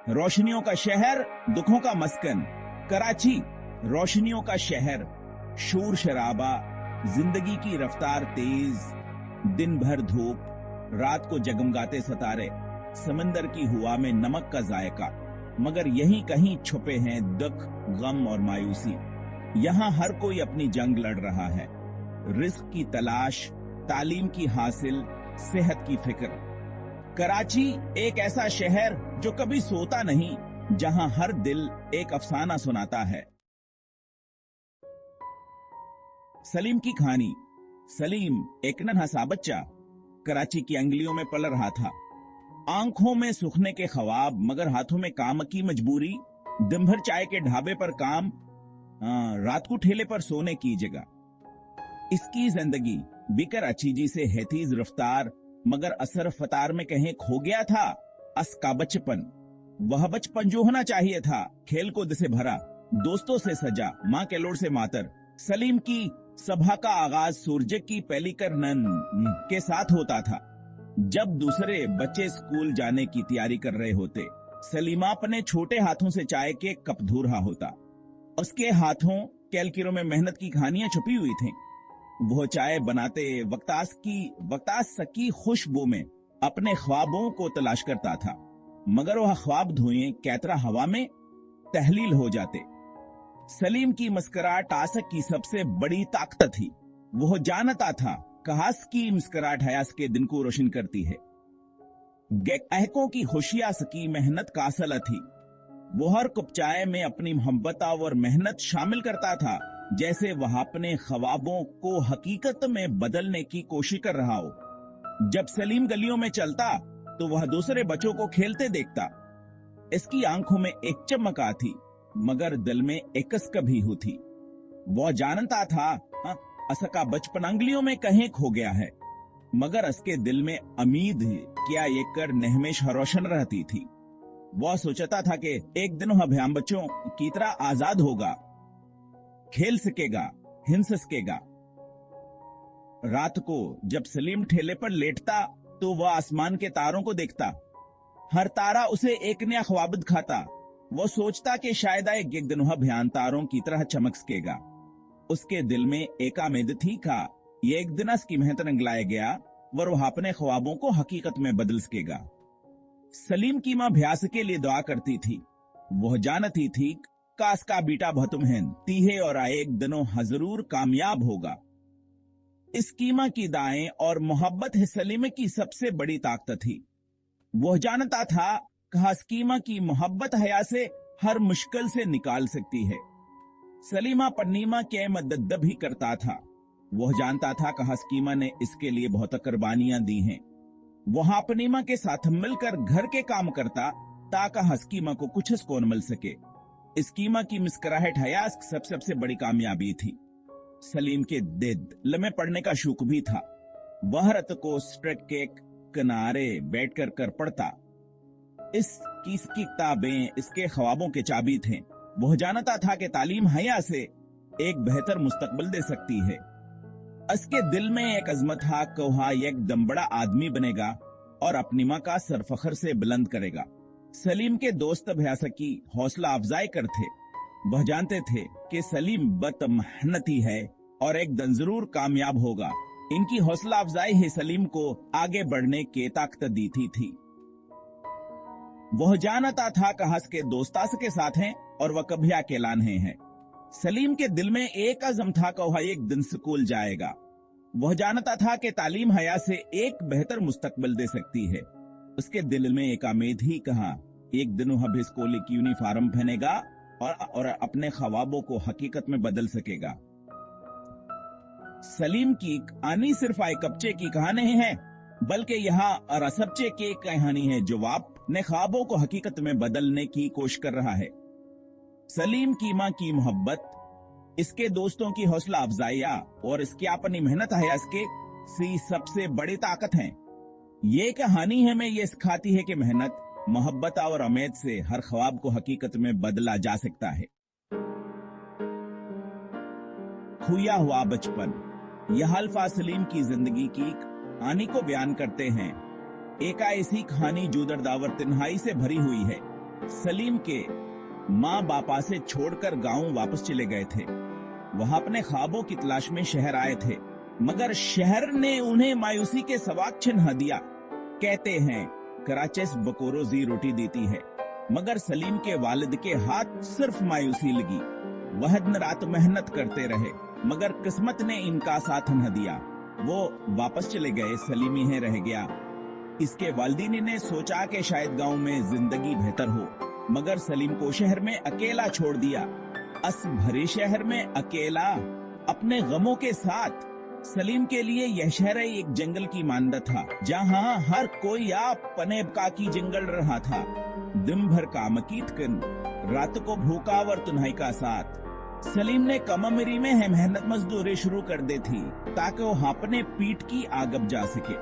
रोशनियों का शहर, दुखों का मस्कन। कराची रोशनियों का शहर, शोर शराबा, जिंदगी की रफ्तार तेज, दिन भर धूप, रात को जगमगाते सितारे, समंदर की हुआ में नमक का जायका। मगर यहीं कहीं छुपे हैं दुख, गम और मायूसी। यहाँ हर कोई अपनी जंग लड़ रहा है, रिस्क की तलाश, तालीम की हासिल, सेहत की फिक्र। कराची एक ऐसा शहर जो कभी सोता नहीं, जहां हर दिल एक अफसाना सुनाता है। सलीम की कहानी। सलीम एक नन्हा सा बच्चा कराची की अंगलियों में पल रहा था। आंखों में सुखने के ख्वाब, मगर हाथों में काम की मजबूरी। दिन भर चाय के ढाबे पर काम, रात को ठेले पर सोने की जगह। इसकी जिंदगी भी कराची जी से है तेज रफ्तार, मगर असर फतार में कहीं खो गया था असका बचपन। वह बचपन जो होना चाहिए था, खेल कूद से भरा, दोस्तों से सजा, माँ के लोड से मातर। सलीम की सभा का आगाज सूरज की पहली करनन के साथ होता था। जब दूसरे बच्चे स्कूल जाने की तैयारी कर रहे होते, सलीमा अपने छोटे हाथों से चाय के कप धो रहा होता। उसके हाथों कैलकिरों में मेहनत की कहानियां छुपी हुई थीं। वो चाय बनाते वक्तास सकी खुशबू में अपने ख्वाबों को तलाश करता था, मगर वह ख्वाब धुएं कैतरा हवा में तहलील हो जाते। सलीम की मुस्कुराहट आसक की सबसे बड़ी ताकत थी। वो जानता था कहास की मुस्कुराहट हयास के दिन को रोशन करती है। अहकों की खुशियां सकी मेहनत का असल थी। वो हर कप चाय में अपनी मोहब्बत और मेहनत शामिल करता था, जैसे वह अपने ख्वाबों को हकीकत में बदलने की कोशिश कर रहा हो। जब सलीम गलियों में चलता तो वह दूसरे बच्चों को खेलते देखता। इसकी आंखों में एक चमक आती, मगर दिल में एक कसक भी होती। वह जानता था असका बचपन अंगलियों में कहीं खो गया है, मगर उसके दिल में उम्मीद क्या ये कर नहमेश रोशन रहती थी। वह सोचता था कि एक दिन वह भयाम बच्चों की तरह आजाद होगा, खेल सकेगा, हिंस सकेगा। रात को जब सलीम ठेले पर लेटता तो वह आसमान के तारों को देखता। हर तारा उसे एक नया ख्वाब दिखाता। वो सोचता कि शायद एक दिन वह भयान तारों की तरह चमक सकेगा। उसके दिल में एक उम्मीद थी का ये एक दिन उसकी मेहनत रंगलाया गया और वह अपने ख्वाबों को हकीकत में बदल सकेगा। सलीम की मां भ्यास के लिए दुआ करती थी। वह जानती थी कास का बेटा बहुत मेहनती है और एक दिनों जरूर कामयाब होगा। इस कीमा की दाएं और मोहब्बत है सलीम की सबसे बड़ी ताकत थी। वह जानता था कि हस्कीमा की मोहब्बत हया से हर मुश्किल से निकाल सकती है। सलीमा पन्नीमा के मदद भी करता था। वह जानता था कि हस्कीमा ने इसके लिए बहुत कुर्बानियां दी हैं। वह अपनीमा के साथ मिलकर घर के काम करता ताकि हस्कीमा को कुछ सुकून मिल सके। इस कीमा की मुस्कुराहट हयास सबसे बड़ी कामयाबी थी। सलीम के दिल में पढ़ने का शौक भी था। वह रात को स्ट्रीट के किनारे बैठकर कर पढ़ता। इसकी किताबें इसके ख्वाबों के चाबी थे। वह जानता था कि तालीम हया से एक बेहतर मुस्तकबिल दे सकती है। उसके दिल में एक अजमत था कि वह एकदम बड़ा आदमी बनेगा और अपनी मां का सर फखर से बुलंद करेगा। सलीम के दोस्त भयास की हौसला अफजाई करते। वह जानते थे कि सलीम मेहनती है और एक दिन जरूर कामयाब होगा। इनकी हौसला अफजाई ही सलीम को आगे बढ़ने की ताकत देती थी। वह जानता था कि हंस के दोस्तास के साथ हैं और वह कभी अकेला नहीं है। सलीम के दिल में एक अज़म था कि वह एक दिन स्कूल जाएगा। वह जानता था कि तालीम हया से एक बेहतर मुस्तकबिल दे सकती है। उसके दिल में एक उम्मीद ही कहा एक दिन वह भी स्कूल की यूनिफॉर्म पहनेगा और अपने ख्वाबों को हकीकत में बदल सकेगा। सलीम की कहानी सिर्फ एक कपचे की कहानी नहीं है, बल्कि यहाँ रसबचे की कहानी है जो अपने ख्वाबों को हकीकत में बदलने की कोशिश कर रहा है। सलीम की मां की मोहब्बत, इसके दोस्तों की हौसला अफजाइया और इसकी अपनी मेहनत है इसके सबसे बड़ी ताकत है। ये कहानी हमें ये सिखाती है कि मेहनत, मोहब्बत और उम्मीद से हर ख्वाब को हकीकत में बदला जा सकता है। खोया हुआ बचपन, यह अल्फा सलीम की जिंदगी की कहानी को बयान करते हैं। एक ऐसी कहानी जो दर्दावर तन्हाई से भरी हुई है, सलीम के माँ बापा से छोड़कर गांव वापस चले गए थे। वह अपने ख्वाबों की तलाश में शहर आए थे, मगर शहर ने उन्हें मायूसी के सवाक चिन्ह दिया। कहते हैं कराचेस बकोरो जी रोटी देती है, मगर सलीम के वालिद के हाथ सिर्फ मायूसी लगी। वह दिन रात मेहनत करते रहे, मगर किस्मत ने इनका साथ न दिया। वो वापस चले गए, सलीम ही रह गया। इसके वालिदीन ने सोचा कि शायद गांव में जिंदगी बेहतर हो, मगर सलीम को शहर में अकेला छोड़ दिया। अस भरे शहर में अकेला, अपने गमों के साथ। सलीम के लिए यह शहर एक जंगल की मानदा था, जहां हर कोई आप पनेब का की जंगल रहा था। दिन भर काम कीत कन, रात को भूखा और तुन्हाई का साथ। सलीम ने कममरी में मेहनत मजदूरी शुरू कर दी थी, ताकि वो अपने पीठ की आगब जा सके।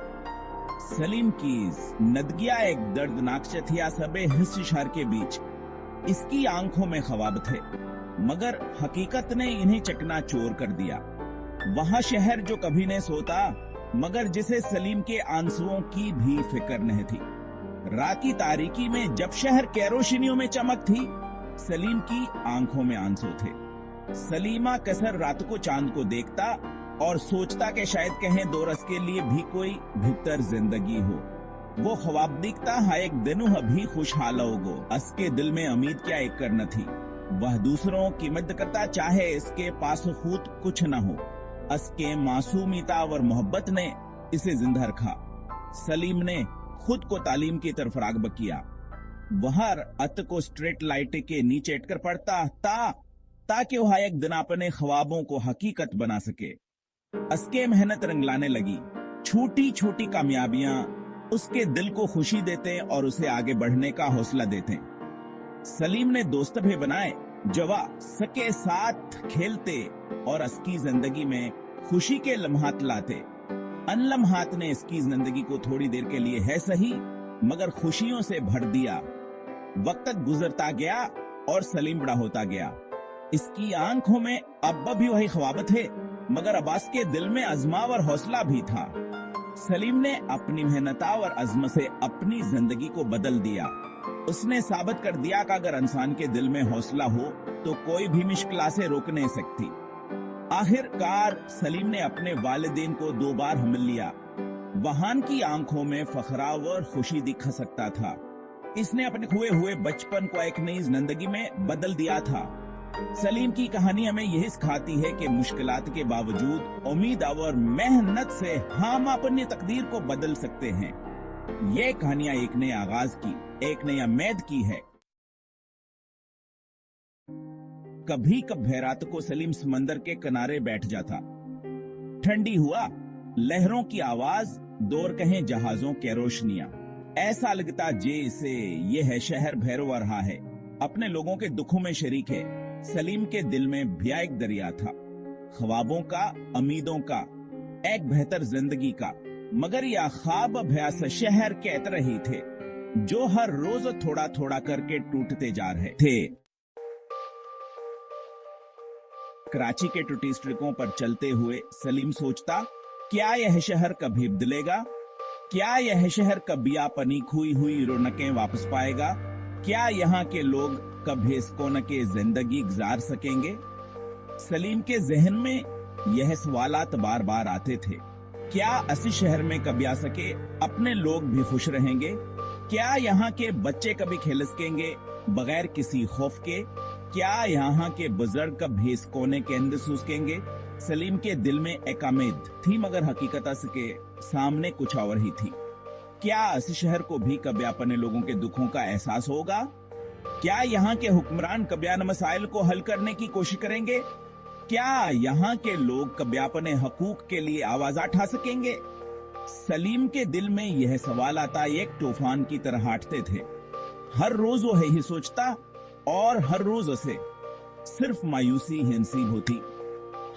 सलीम की नदगिया एक दर्दनाक चथिया सबे हिस्स शहर के बीच। इसकी आंखों में ख्वाब थे, मगर हकीकत ने इन्हें चकनाचूर कर दिया। वहाँ शहर जो कभी नहीं सोता, मगर जिसे सलीम के आंसुओं की भी फिक्र नहीं थी। रात की तारीकी में जब शहर कैरोशिनियों में चमक थी, सलीम की आंखों में आंसू थे। सलीमा कसर रात को चांद को देखता और सोचता कि शायद कहें दो रस के लिए भी कोई बेहतर जिंदगी हो। वो ख्वाब दिखता है एक दिन भी खुशहाल होगो। उसके दिल में उम्मीद क्या एक करना थी। वह दूसरों की मदद करता, चाहे इसके पास खुद कुछ न हो। उसके मासूमियत और मोहब्बत ने इसे जिंदा रखा। सलीम ने खुद को तालीम की तरफ रागब किया। वह अत को स्ट्रीट लाइट के नीचे अटकर पड़ता ताकि वह एक दिन अपने ख्वाबों को हकीकत बना सके। उसके मेहनत रंग लाने लगी। छोटी छोटी कामयाबियां उसके दिल को खुशी देते और उसे आगे बढ़ने का हौसला देते। सलीम ने दोस्त भी बनाए जो सके साथ खेलते और उसकी जिंदगी में खुशी के लम्हात लाते। अन लम्हात ने इसकी जिंदगी को थोड़ी देर के लिए है सही, मगर खुशियों से भर दिया। वक्त गुजरता गया और सलीम बड़ा होता गया। इसकी आंखों में अब भी वही ख्वाब थे, मगर अब्बास के दिल में अज़्मा और हौसला भी था। सलीम ने अपनी मेहनत और अज़्म से अपनी जिंदगी को बदल दिया। उसने साबित कर दिया कि अगर इंसान के दिल में हौसला हो तो कोई भी मुश्किल से रोक नहीं सकती। आखिरकार सलीम ने अपने वालिदैन को 2 बार हमल लिया। वहान की आंखों में फखरा और खुशी दिख सकता था। इसने अपने खोए हुए बचपन को एक नई जिंदगी में बदल दिया था। सलीम की कहानी हमें यही सिखाती है कि मुश्किलात के बावजूद उम्मीद और मेहनत से हम अपनी तकदीर को बदल सकते हैं। ये कहानियां एक नए आगाज की, एक नई उम्मीद की है। कभी कभी रात को सलीम समंदर के किनारे बैठ जाता। ठंडी हुआ, लहरों की आवाज, दूर कहीं जहाजों की रोशनियां। ऐसा लगता जैसे ये है शहर भैरव रहा है, अपने लोगों के दुखों में शरीक है। सलीम के दिल में भी एक दरिया था, ख्वाबों का, उम्मीदों का, एक बेहतर जिंदगी का। मगर यह ख्वाब अभ्यास शहर के तरह ही थे, जो हर रोज थोड़ा थोड़ा करके टूटते जा रहे थे। कराची के टूटी सड़कों पर चलते हुए सलीम सोचता, क्या यह शहर कभी बदलेगा? क्या यह शहर कभी अपनी खोई हुई रौनकें वापस पाएगा? क्या यहाँ के लोग कभी इस कोने के जिंदगी गुजार सकेंगे? सलीम के जहन में यह सवालात बार बार आते थे। क्या ऐसे शहर में कभी आ सके अपने लोग भी खुश रहेंगे? क्या यहाँ के बच्चे कभी खेल सकेंगे बगैर किसी खौफ के? क्या यहाँ के बुजुर्ग कभी इस कोने के अंदर सो सकेंगे? सलीम के दिल में एक उम्मीद थी, मगर हकीकत के सामने कुछ और ही थी। क्या इस शहर को भी कभी अपने लोगों के दुखों का एहसास होगा? क्या यहाँ के हुक्मरान कभी इन मसाइल को हल करने की कोशिश करेंगे? क्या यहाँ के लोग कभी अपने हकूक के लिए आवाज उठा सकेंगे? सलीम के दिल में यह सवाल आता एक तूफान की तरह हटते थे। हर रोज वो यही सोचता और हर रोज उसे सिर्फ मायूसी ही नसीब होती।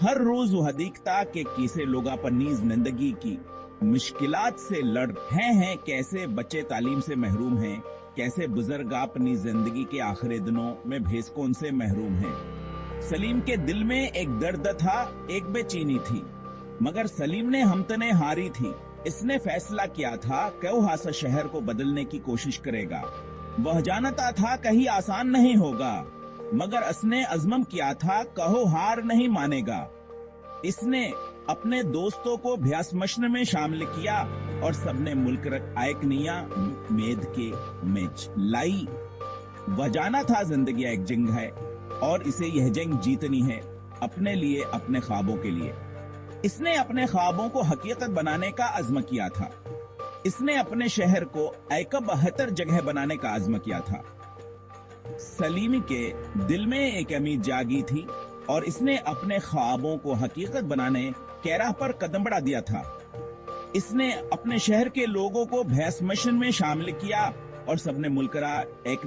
हर रोज वह देखता कि कैसे लोग अपनी जिंदगी की मुश्किलात से लड़ रहे हैं, कैसे बच्चे तालीम से महरूम हैं, कैसे बुजुर्ग अपनी जिंदगी के आखिरी दिनों में भेसकोन से महरूम हैं। सलीम के दिल में एक दर्द था, एक बेचैनी थी, मगर सलीम ने हमतने हारी थी। इसने फैसला किया था कि वो हासा शहर को बदलने की कोशिश करेगा। वह जानता था कहीं आसान नहीं होगा, मगर उसने अज़्म किया था कहो हार नहीं मानेगा। इसने अपने दोस्तों को अभ्यास मशन में शामिल किया और सबने मुल्क आयकनिया मेद के मैच लाई। वह जाना था जिंदगी एक जंग है और इसे यह जंग जीतनी है, अपने लिए, अपने ख्वाबों के लिए। इसने अपने ख्वाबों को हकीकत बनाने का अज़्म किया था। इसने अपने शहर को एक बेहतर जगह बनाने का अज़्म किया था। सलीम के दिल में एक उम्मीद जागी थी और इसने अपने ख्वाबों को हकीकत बनाने के राह पर कदम बढ़ा दिया था। इसने अपने शहर के लोगों को भैंस मशन में शामिल किया और सबने मुल्करा एक